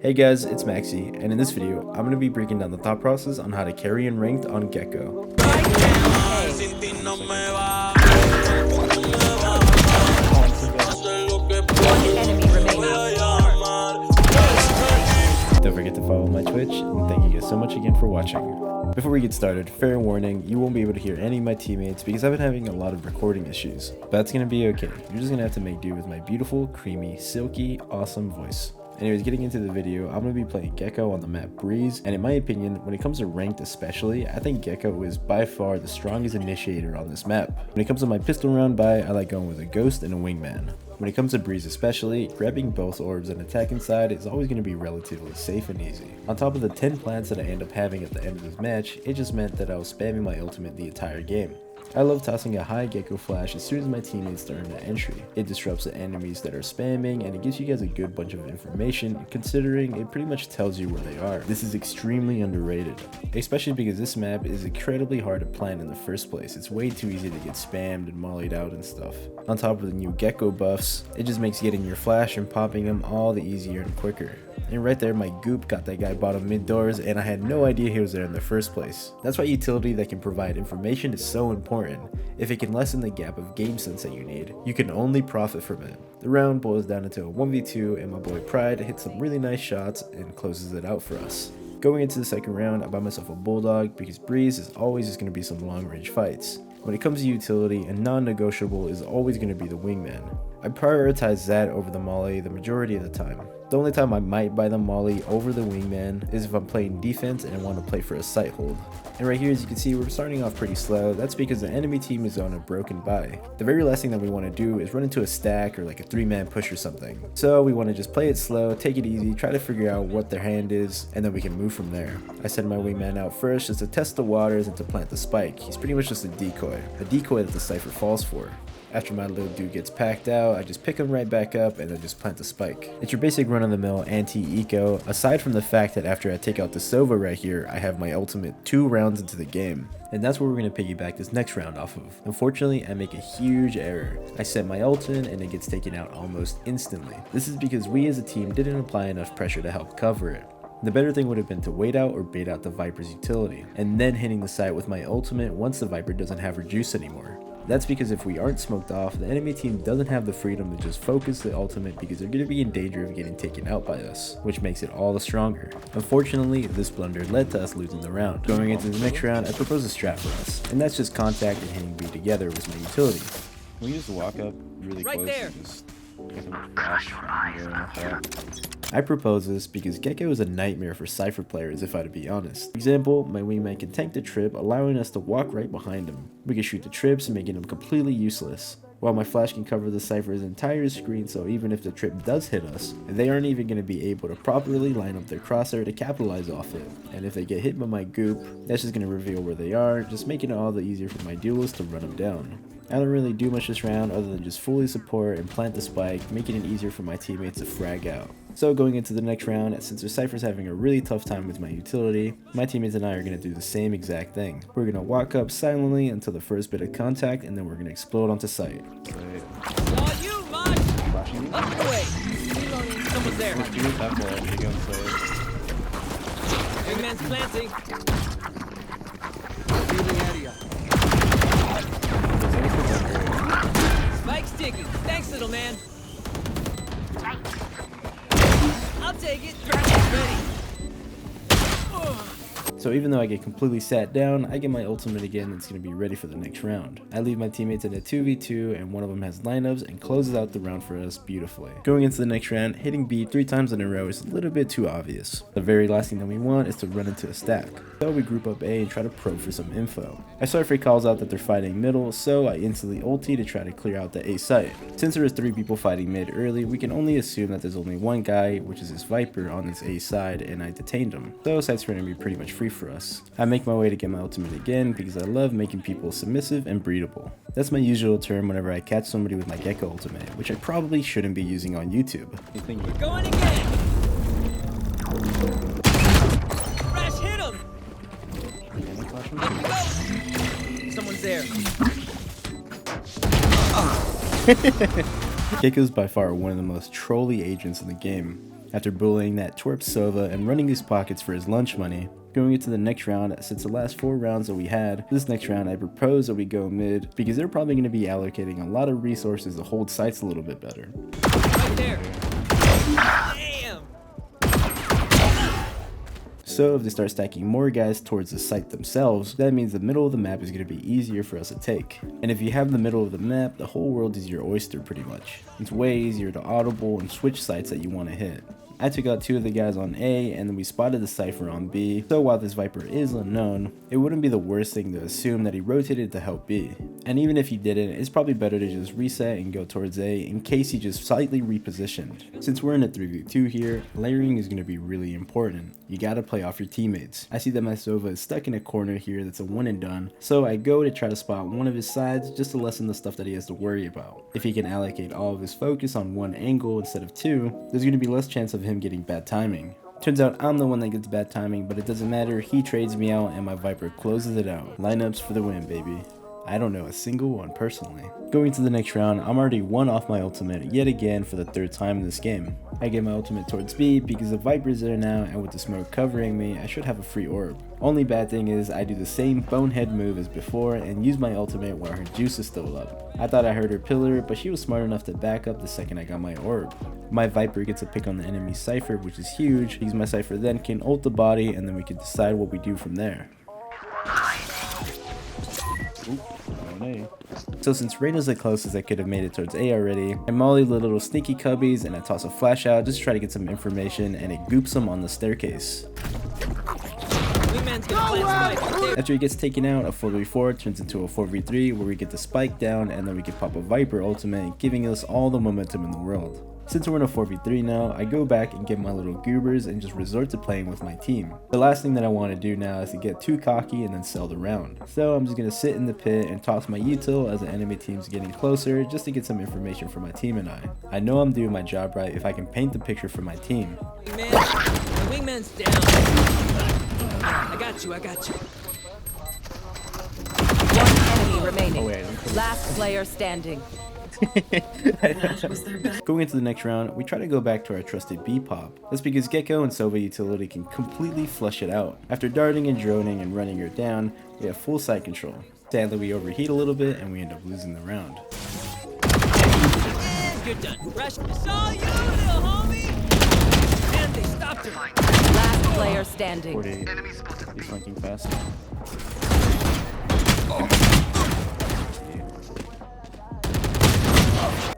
Hey guys, it's Maxi, and in this video, I'm going to be breaking down the thought process on how to carry in ranked on Gekko. Don't forget to follow my Twitch, and thank you guys so much again for watching. Before we get started, fair warning, you won't be able to hear any of my teammates because I've been having a lot of recording issues. But that's going to be okay, you're just going to have to make do with my beautiful, creamy, silky, awesome voice. Anyways, getting into the video, I'm going to be playing Gekko on the map Breeze, and in my opinion, when it comes to ranked especially, I think Gekko is by far the strongest initiator on this map. When it comes to my pistol round buy, I like going with a ghost and a wingman. When it comes to Breeze especially, grabbing both orbs and attacking side is always going to be relatively safe and easy. On top of the 10 plants that I end up having at the end of this match, it just meant that I was spamming my ultimate the entire game. I love tossing a high Gekko flash as soon as my teammates start in the entry. It disrupts the enemies that are spamming, and it gives you guys a good bunch of information considering it pretty much tells you where they are. This is extremely underrated, especially because this map is incredibly hard to plant in the first place. It's way too easy to get spammed and mollied out and stuff. On top of the new Gekko buffs, it just makes getting your flash and popping them all the easier and quicker. And right there, my goop got that guy bottom mid doors, and I had no idea he was there in the first place. That's why utility that can provide information is so important. If it can lessen the gap of game sense that you need, you can only profit from it. The round boils down into a 1v2, and my boy Pride hits some really nice shots and closes it out for us. Going into the second round, I bought myself a bulldog because Breeze is always just going to be some long range fights. When it comes to utility, a non-negotiable is always going to be the wingman. I prioritize that over the molly the majority of the time. The only time I might buy the molly over the wingman is if I'm playing defense and I want to play for a sight hold. And right here, as you can see, we're starting off pretty slow. That's because the enemy team is on a broken buy. The very last thing that we want to do is run into a stack or like a 3-man push or something. So we want to just play it slow, take it easy, try to figure out what their hand is, and then we can move from there. I send my wingman out first just to test the waters and to plant the spike. He's pretty much just a decoy that the Cypher falls for. After my little dude gets packed out, I just pick him right back up and then just plant the spike. It's your basic run-of-the-mill anti-eco, aside from the fact that after I take out the Sova right here, I have my ultimate 2 rounds into the game. And that's where we're going to piggyback this next round off of. Unfortunately, I make a huge error. I set my ult in and it gets taken out almost instantly. This is because we as a team didn't apply enough pressure to help cover it. The better thing would have been to wait out or bait out the Viper's utility, and then hitting the site with my ultimate once the Viper doesn't have her juice anymore. That's because if we aren't smoked off, the enemy team doesn't have the freedom to just focus the ultimate because they're going to be in danger of getting taken out by us, which makes it all the stronger. Unfortunately, this blunder led to us losing the round. Going into the next round, I propose a strat for us, and that's just contact and hitting B together with my utility. Can we just walk up really right close there. and just get some flash I propose this because Gekko is a nightmare for Cypher players if I to be honest. For example, my wingman can tank the trip, allowing us to walk right behind him. We can shoot the trips, making them completely useless. While my flash can cover the Cypher's entire screen, so even if the trip does hit us, they aren't even going to be able to properly line up their crosshair to capitalize off it. And if they get hit by my goop, that's just going to reveal where they are, just making it all the easier for my duelist to run them down. I don't really do much this round other than just fully support and plant the spike, making it easier for my teammates to frag out. So going into the next round, since the Cypher's having a really tough time with my utility, my teammates and I are going to do the same exact thing. We're going to walk up silently until the first bit of contact, and then we're going to explode onto site. Oh, you, Mud! Up and away! Reloading. Someone's there. Wingman's planting. Spike's digging. Thanks, little man. I'll take it. Ready. So even though I get completely sat down, I get my ultimate again that's going to be ready for the next round. I leave my teammates in a 2v2 and one of them has lineups and closes out the round for us beautifully. Going into the next round, hitting B 3 times in a row is a little bit too obvious. The very last thing that we want is to run into a stack. So we group up A and try to probe for some info. I Cypher calls out that they're fighting middle, so I instantly ulti to try to clear out the A site. Since there is 3 people fighting mid early, we can only assume that there's only one guy, which is this Viper, on this A side, and I detained him. So sites are going to be pretty much free for us. I make my way to get my ultimate again because I love making people submissive and breedable. That's my usual term whenever I catch somebody with my Gekko ultimate, which I probably shouldn't be using on YouTube. We're going again! Crash hit him! Up we go! Someone's there. Gekko is by far one of the most trolly agents in the game. after bullying that twerp Sova and running his pockets for his lunch money. Going into the next round, since the last 4 rounds that we had, this next round I propose that we go mid because they're probably going to be allocating a lot of resources to hold sites a little bit better. Right there. Damn. So if they start stacking more guys towards the site themselves, that means the middle of the map is going to be easier for us to take. And if you have the middle of the map, the whole world is your oyster pretty much. It's way easier to audible and switch sites that you want to hit. I took out 2 of the guys on A, and then we spotted the Cypher on B, so while this Viper is unknown, it wouldn't be the worst thing to assume that he rotated to help B. And even if he didn't, it's probably better to just reset and go towards A in case he just slightly repositioned. Since we're in a 3v2 here, layering is going to be really important. You gotta play off your teammates. I see that my Sova is stuck in a corner here that's a one and done, so I go to try to spot one of his sides just to lessen the stuff that he has to worry about. If he can allocate all of his focus on one angle instead of 2, there's going to be less chance of him getting bad timing. Turns out I'm the one that gets bad timing, but it doesn't matter, he trades me out and my Viper closes it out. Lineups for the win, baby. I don't know a single one personally. Going to the next round, I'm already 1 off my ultimate yet again for the 3rd time in this game. I get my ultimate towards B because the Viper's there now, and with the smoke covering me, I should have a free orb. Only bad thing is I do the same bonehead move as before and use my ultimate while her juice is still up. I thought I heard her pillar, but she was smart enough to back up the second I got my orb. My Viper gets a pick on the enemy Cypher, which is huge, because my Cypher then can ult the body and then we can decide what we do from there. So since Reyna's the closest I could have made it towards A already, I molly the little sneaky cubbies and I toss a flash out just to try to get some information, and it goops him on the staircase. After he gets taken out, a 4v4 turns into a 4v3 where we get the spike down and then we can pop a Viper ultimate, giving us all the momentum in the world. Since we're in a 4v3 now, I go back and get my little goobers and just resort to playing with my team. The last thing that I want to do now is to get too cocky and then sell the round. So I'm just going to sit in the pit and toss my util as the enemy team's getting closer just to get some information for my team and I. I know I'm doing my job right if I can paint the picture for my team. Man, the wingman's down. I got you. One enemy remaining. Oh, wait, Last player standing. Going into the next round, we try to go back to our trusted B pop. That's because Gekko and Sova utility can completely flush it out. After darting and droning and running her down, we have full side control. Sadly, we overheat a little bit and we end up losing the round. Good done. Rush. I saw you, little homie. And they stopped her. Last player standing. 48. He's flanking fast.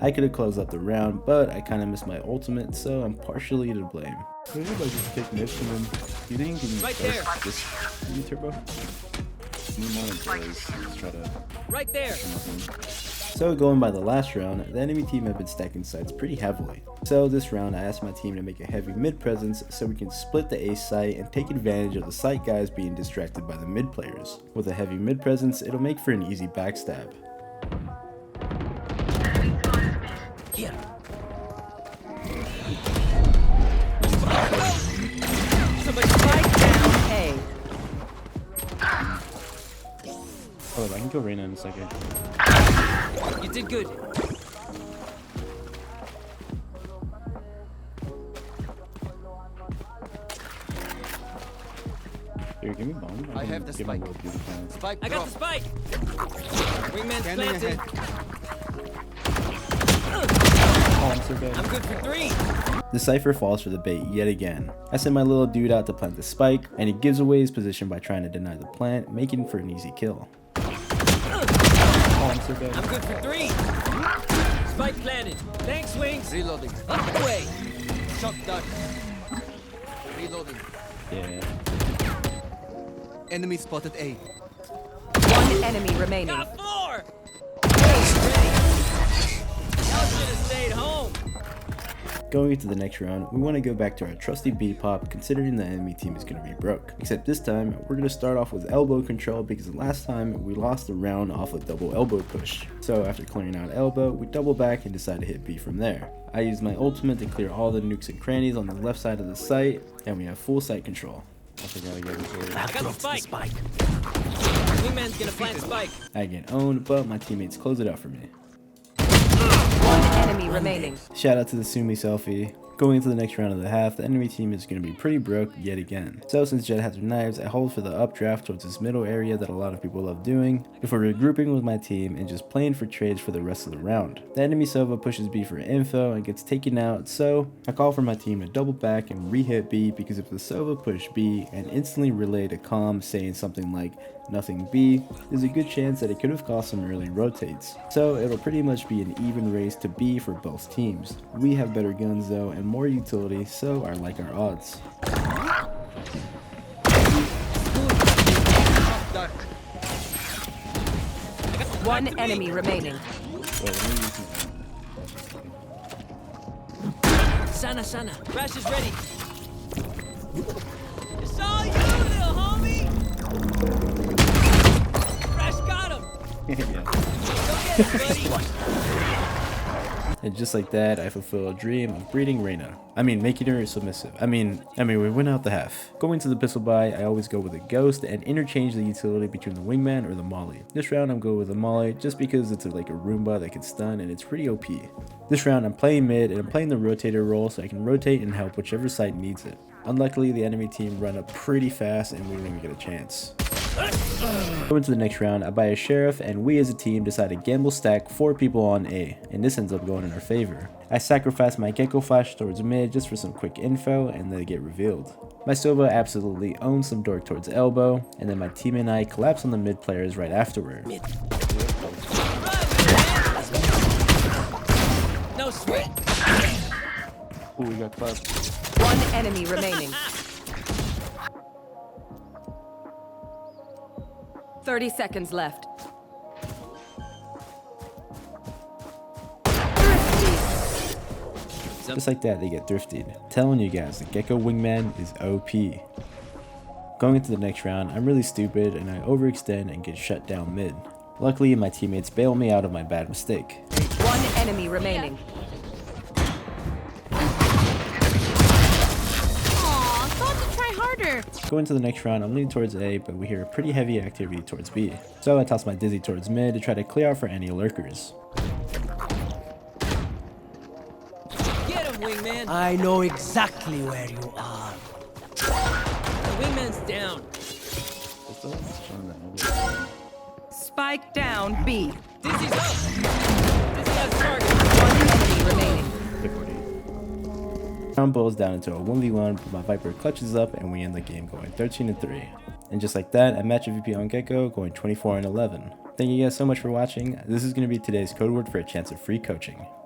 I could have closed up the round, but I kind of missed my ultimate, so I'm partially to blame. Maybe if I just take Mitch and then you think you can Right there. this turbo? Just try to Right there. So going by the last round, the enemy team had been stacking sites pretty heavily. So this round I asked my team to make a heavy mid presence so we can split the A site and take advantage of the site guys being distracted by the mid players. With a heavy mid presence, it'll make for an easy backstab. Here. Somebody spike down A. Oh, I can go Reyna in a second. You did good. Here, give me bomb. I have the give my spike. little beauty plant. Spike I got the spike. Wingman's Standing planted. ahead. Oh, I'm so bad. I'm good for 3. The Cypher falls for the bait yet again. I send my little dude out to plant the spike, and he gives away his position by trying to deny the plant, making for an easy kill. Oh, I'm so bad. I'm good for 3. Spike planted. Thanks, Wings. Reloading. Up the way. Shock dart. Reloading. Yeah. Enemy spotted A. One enemy remaining. Got 4. Ready. Y'all should have stayed home. Going into the next round, we want to go back to our trusty B pop considering the enemy team is going to be broke. Except this time, we're going to start off with elbow control because the last time we lost the round off a double elbow push. So after clearing out elbow, we double back and decide to hit B from there. I use my ultimate to clear all the nukes and crannies on the left side of the site, and we have full site control. I forgot to get this. I got the spike. Wingman's gonna plant spike. I get owned, but my teammates close it out for me. One enemy remaining. Shout out to the Sumi selfie. Going into the next round of the half, the enemy team is going to be pretty broke yet again. So since Jet has her knives, I hold for the updraft towards this middle area that a lot of people love doing, before regrouping with my team and just playing for trades for the rest of the round. The enemy Sova pushes B for info and gets taken out, so I call for my team to double back and re-hit B, because if the Sova push B and instantly relayed a comm saying something like nothing B, there's a good chance that it could have cost some early rotates. So it'll pretty much be an even race to B for both teams. We have better guns though and more utility, so I like our odds. Dark. One enemy remaining. Wait, let me use Sana, Sana. Crash is ready. It's all you, little homie. Crash got him. yeah. Go get it, buddy. And just like that, I fulfill a dream of breeding Reyna. Making her submissive. We win out the half. Going to the pistol buy, I always go with a ghost and interchange the utility between the wingman or the molly. This round I'm going with the molly just because it's like a Roomba that can stun and it's pretty OP. This round I'm playing mid and I'm playing the rotator role so I can rotate and help whichever side needs it. Unluckily, the enemy team run up pretty fast and we didn't even get a chance. Going to the next round, I buy a sheriff and we as a team decide to gamble stack 4 people on A, and this ends up going in our favor. I sacrifice my Gekko flash towards mid just for some quick info and they get revealed. My Sova absolutely owns some dork towards elbow, and then my team and I collapse on the mid players right afterward. No sweat. Ooh, we got clapped. One enemy remaining. 30 seconds left. Just like that, they get thrifted. Telling you guys, the Gekko wingman is OP. Going into the next round, I'm really stupid and I overextend and get shut down mid. Luckily, my teammates bail me out of my bad mistake. One enemy remaining. Aw, thought to try harder. Going to the next round, I'm leaning towards A, but we hear a pretty heavy activity towards B. So I toss my Dizzy towards mid to try to clear out for any lurkers. Get him, wingman. I know exactly where you are. The wingman's down. I still haven't shown that nobody. Spike down B. Dizzy's up. Dizzy has target. One enemy remaining. 50. Round boils down into a 1v1, but my Viper clutches up and we end the game going 13-3. And just like that, I match MVP on Gekko going 24-11. Thank you guys so much for watching. This is going to be today's code word for a chance of free coaching.